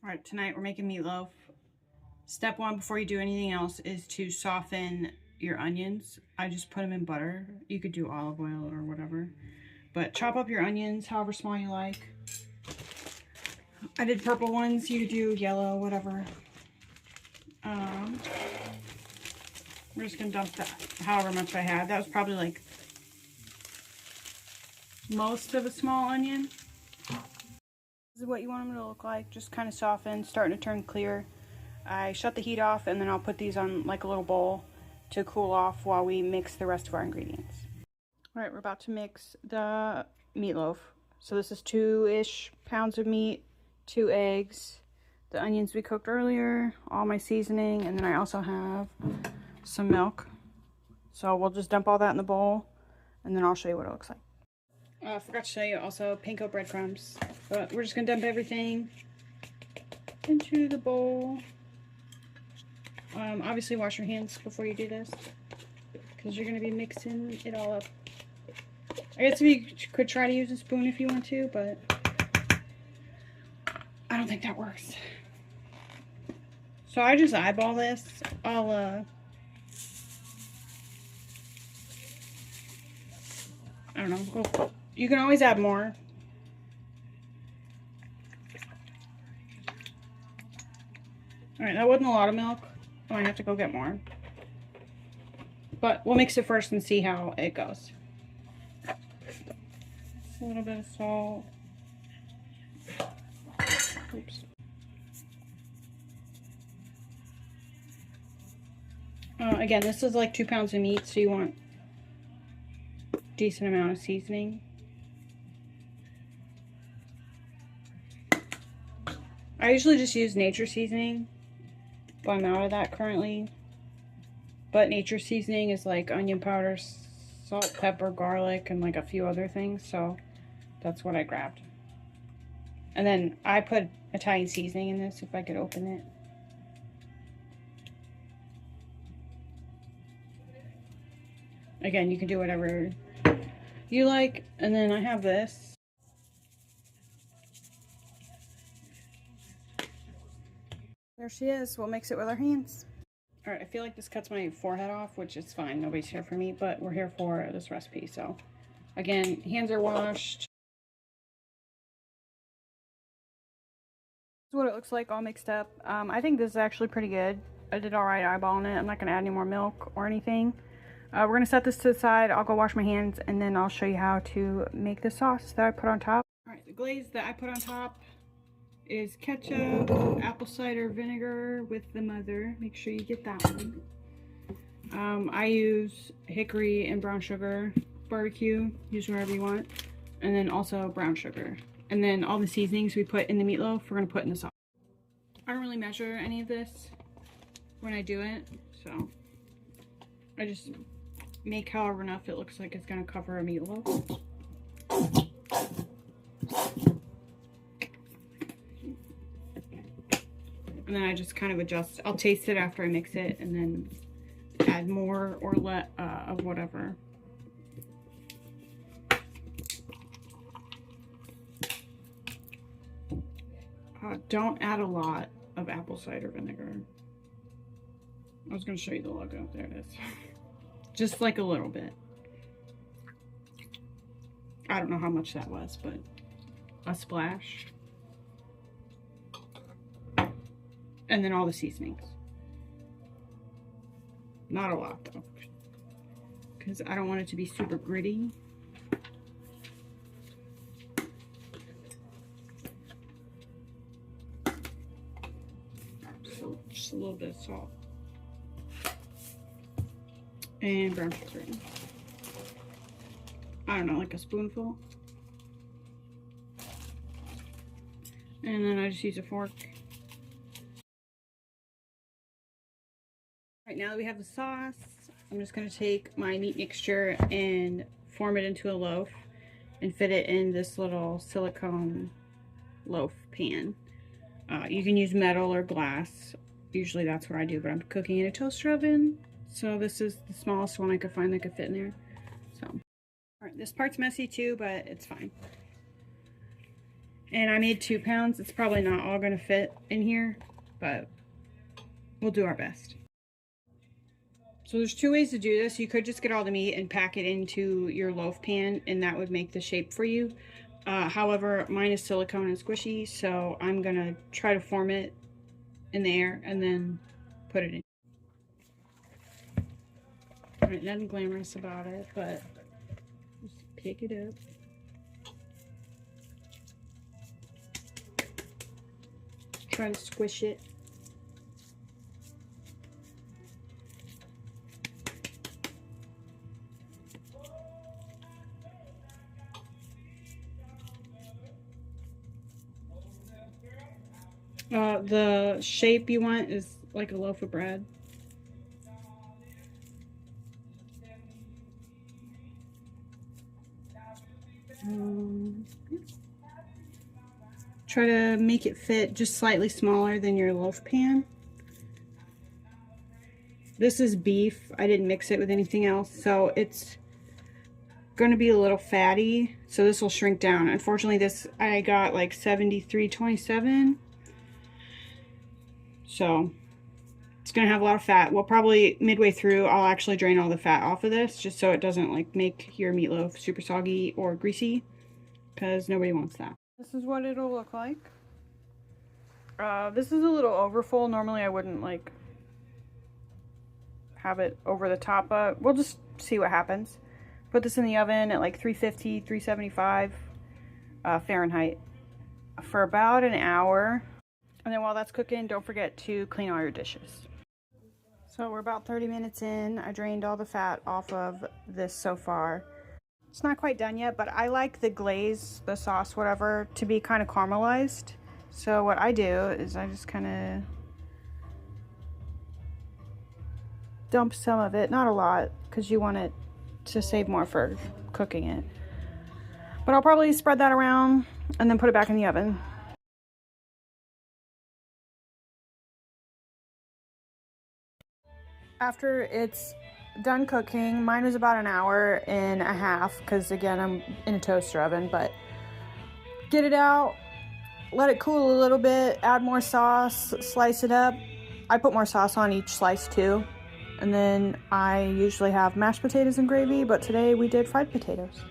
Alright, tonight we're making meatloaf. Step one before you do anything else is to soften your onions. I just put them in butter. You could do olive oil or whatever. But chop up your onions however small you like. I did purple ones. You could do yellow, whatever. We're just going to dump that however much I had. That was probably like most of a small onion. This is what you want them to look like. Just kind of soften, starting to turn clear. I shut the heat off and then I'll put these on like a little bowl to cool off while we mix the rest of our ingredients. All right, we're about to mix the meatloaf. So this is 2-ish pounds of meat, 2 eggs, the onions we cooked earlier, all my seasoning, and then I also have some milk. So we'll just dump all that in the bowl and then I'll show you what it looks like. I forgot to show you also panko breadcrumbs, but we're just gonna dump everything into the bowl. Obviously wash your hands before you do this because you're gonna be mixing it all up. I guess you could try to use a spoon if you want to, but I don't think that works. So I just eyeball this. I don't know. You can always add more. Alright, that wasn't a lot of milk. I might have to go get more. But we'll mix it first and see how it goes. A little bit of salt. Oops. Again, this is like 2 pounds of meat, so you want a decent amount of seasoning. I usually just use nature seasoning, but I'm out of that currently. But nature seasoning is like onion powder, salt, pepper, garlic, and like a few other things, so that's what I grabbed. And then I put Italian seasoning in this if I could open it. Again, you can do whatever you like. And then I have this. There she is. We'll mix it with our hands. Alright, I feel like this cuts my forehead off, which is fine. Nobody's here for me, but we're here for this recipe. So, again, hands are washed. This is what it looks like all mixed up. I think this is actually pretty good. I did alright eyeballing it. I'm not going to add any more milk or anything. We're going to set this to the side. I'll go wash my hands, and then I'll show you how to make the sauce that I put on top. Alright, the glaze that I put on top is ketchup, apple cider vinegar with the mother. Make sure you get that one. I use hickory and brown sugar. Barbecue, use whatever you want. And then also brown sugar. And then all the seasonings we put in the meatloaf, we're going to put in the sauce. I don't really measure any of this when I do it, so I just make however enough it looks like it's going to cover a meatloaf. And then I just kind of adjust. I'll taste it after I mix it and then add more or less of whatever. Don't add a lot of apple cider vinegar. I was going to show you the logo. There it is. Just like a little bit. I don't know how much that was, but a splash. And then all the seasonings. Not a lot though, because I don't want it to be super gritty. So just a little bit of salt. And brown sugar. I don't know, like a spoonful. And then I just use a fork. Right now that we have the sauce, I'm just going to take my meat mixture and form it into a loaf and fit it in this little silicone loaf pan. You can use metal or glass. Usually that's what I do, but I'm cooking in a toaster oven. So this is the smallest one I could find that could fit in there. So, alright, this part's messy too, but it's fine. And I made 2 pounds. It's probably not all going to fit in here, but we'll do our best. So there's 2 ways to do this. You could just get all the meat and pack it into your loaf pan, and that would make the shape for you. However, mine is silicone and squishy, so I'm going to try to form it in the air and then put it in. Alright, nothing glamorous about it, but just pick it up. Try to squish it. The shape you want is like a loaf of bread. Try to make it fit just slightly smaller than your loaf pan. This is beef. I didn't mix it with anything else, so it's going to be a little fatty, so this will shrink down. Unfortunately, this I got like 73.27, so it's going to have a lot of fat. Well, probably midway through I'll actually drain all the fat off of this, just so it doesn't like make your meatloaf super soggy or greasy, because nobody wants that. This is what it'll look like. This is a little overfull. Normally I wouldn't like have it over the top, but we'll just see what happens. Put this in the oven at like 350, 375 Fahrenheit for about an hour. And then while that's cooking, don't forget to clean all your dishes. So we're about 30 minutes in. I drained all the fat off of this so far. It's not quite done yet, but I like the glaze, the sauce, whatever, to be kind of caramelized. So what I do is I just kind of dump some of it, not a lot, because you want it to save more for cooking it. But I'll probably spread that around and then put it back in the oven. After it's done cooking, mine was about an hour and a half, because again, I'm in a toaster oven, but get it out, let it cool a little bit, add more sauce, slice it up. I put more sauce on each slice too. And then I usually have mashed potatoes and gravy, but today we did fried potatoes.